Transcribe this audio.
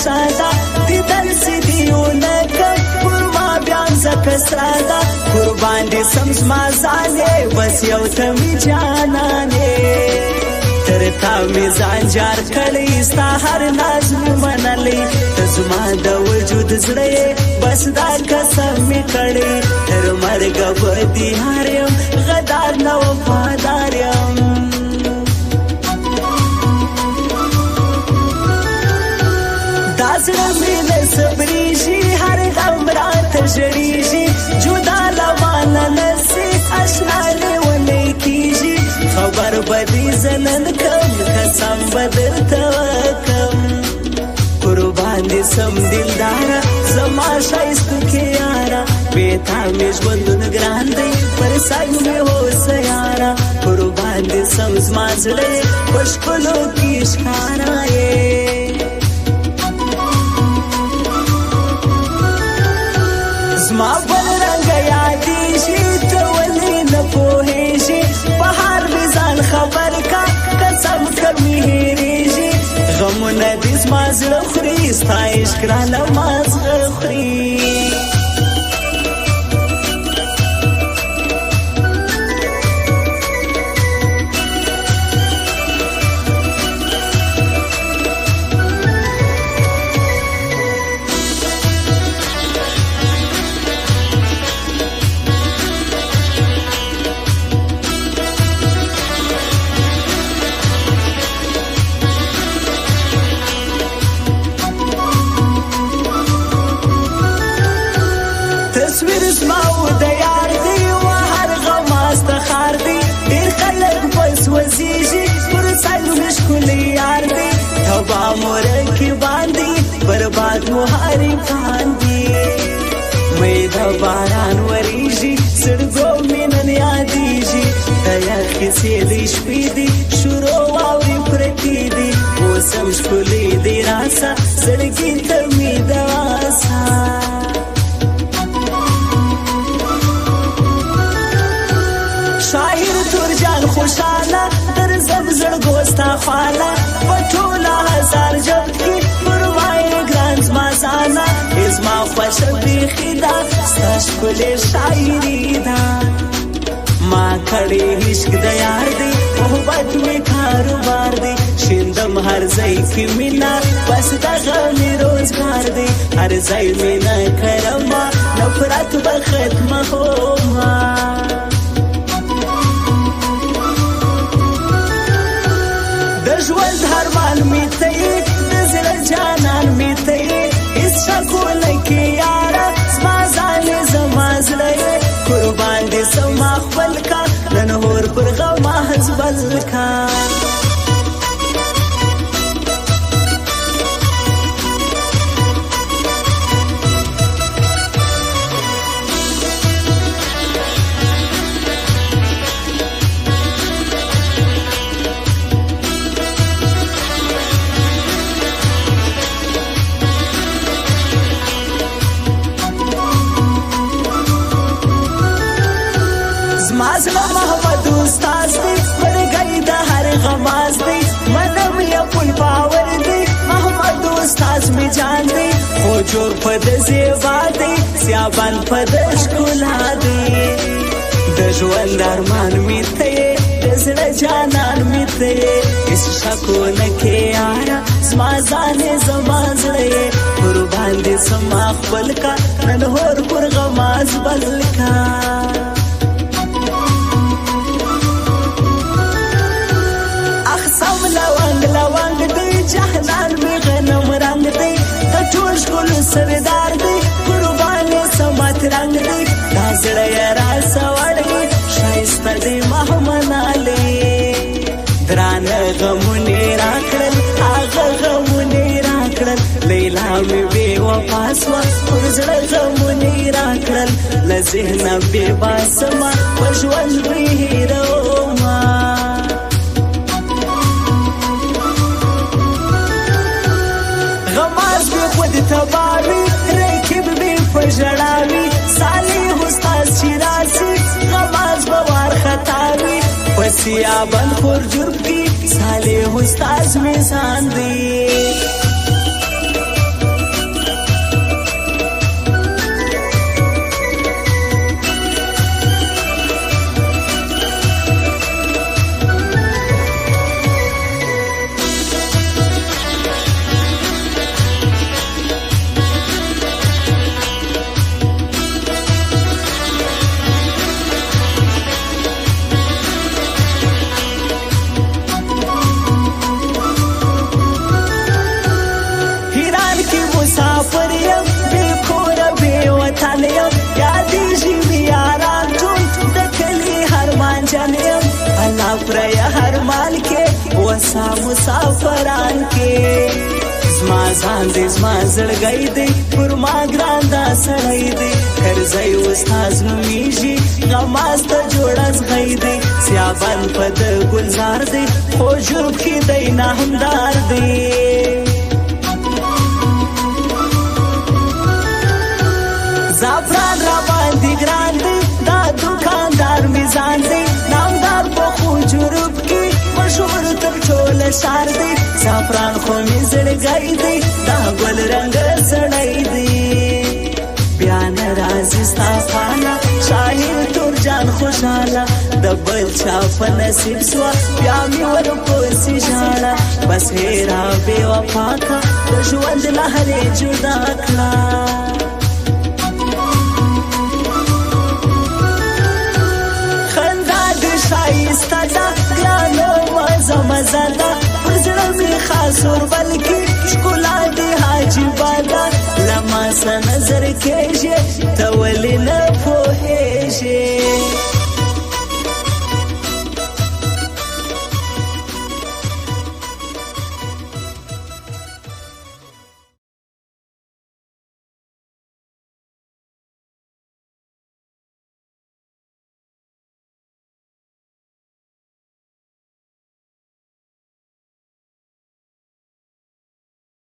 شادا دی درسی دیونه کم قرما بیان زکا سرادا قربان دی سمز مازانه بس یو تمی جانانه تر تا می ځان جار کړی ستا هر ناز می منلی ته زما د وجود زړه بس دا قسم می کړی تر مرګه به دي هار یم غدار نه وفادار یم دا زړه مې نه صبریږي هر غم راته ژړیږي جدا له مانه نسي اشنا لیونی کیږي خبر بدی زنن کم قسم بدر توکم قربان دی سم دلدارا زما شایستو که یارا بیتا می ژوندون ګران دی پر سایو می هو سیارا قربان دی سم زما زړه پښکلو کې ښکارا یې زما بل رنګ یادیږي ته ولې نه پوهیږي بهار مې ځان خبر کا قسم کمې هېرېږي غمونه دې زما زړه خوري ستا عشق رانه مازغه خوري تصویر زما د یار دی و هر غم استخار دی ډېر خلک بس وزیږي پر سایو مې ښکلی یار دی تبا مورکې باندې برباد مو هرې کاندي مې د باران وریږي زړګو مې نن یادیږي د یخې سیلې شپې دي شروع واورې پرتې دي اوس هم ښکلی دی راسه زړګي ته مې د آسه شاعر تورجان خوشاله در زم زړګو ستا خواله په ټوله هزار جب کې پروای ګران زما ځانه زما خوښه بیخي ده ستا ښکلې شاعري ده ما کړی عشق د یار دی محبت مې کاروبار دی شیندم هر ځای کې مینا بس دغه مې روزګار دی هر ځای مې نه کرما نفرت به ختمه هوما ژوند هر مال می ته د زړه جانان می ته هیڅ شکونه کې یاره زما ځان زما زړه قربان دې سما خپل کا نن هور پر غم حزبل کا زما محمد استاد دی ورګی د هر غماز دی منم یا پل باور دی محمد استاد می جان دی خو جوړ په د زیبا دی سیابان په د ښکلا دی د ژوند ارمان می ته د زړه جانان می ته هیڅ شکونه کې یاره زما ځان زما زړه قربان دې سما خپل کا نن هور پر غماز بل کا لونگ دی جهنان می غنم رنگ دی د ټول ښکل سردار دی قربان سمت رنگ دی دا زړه یې راسوړی ښایسته دی مهمنالی درانه غمونې راکړل هغه غمونې راکړل لیلا مې بې وفا سوه پر زړه غمونې راکړل له ذهنه بې باسمه په ژوند مې هېرومه غماز بی خود تباوی ریکب بی پژړاوی صالح استاد شیرازی غماز بوار خطاوی پسیابن خور جرب کی صالح استاد میزان دی سا مسافران کې زما ځان دې زما زړګی دی پر ما ګران دا سړی دی کرزی استاز نومیږي غماسته جوړه زغی دی سیابان په د ګلزار دی خو ژوب کې دی نامدار دی زعفران را باندې ګران دی دا دکاندار میزان دی نامدار په خو جروب کې مشهور تر ټوله ښار دی زعفران خو مې زړګی دی دا ګل رنګ سړی دی بیا نه راځي ستا خانه شاهین تورجان خوشحاله د بل چا په نصیب سوه بیا مې ورپسې ژاړه بس هېره بې وفا که د ژوند لهرې جدا کړه ښایسته ده ګرانو مزه مزه ده پر زړه مې خاص اور بلکې ښکلا دې عجیبه ده له ما څه نظر کېږي ته ولې نه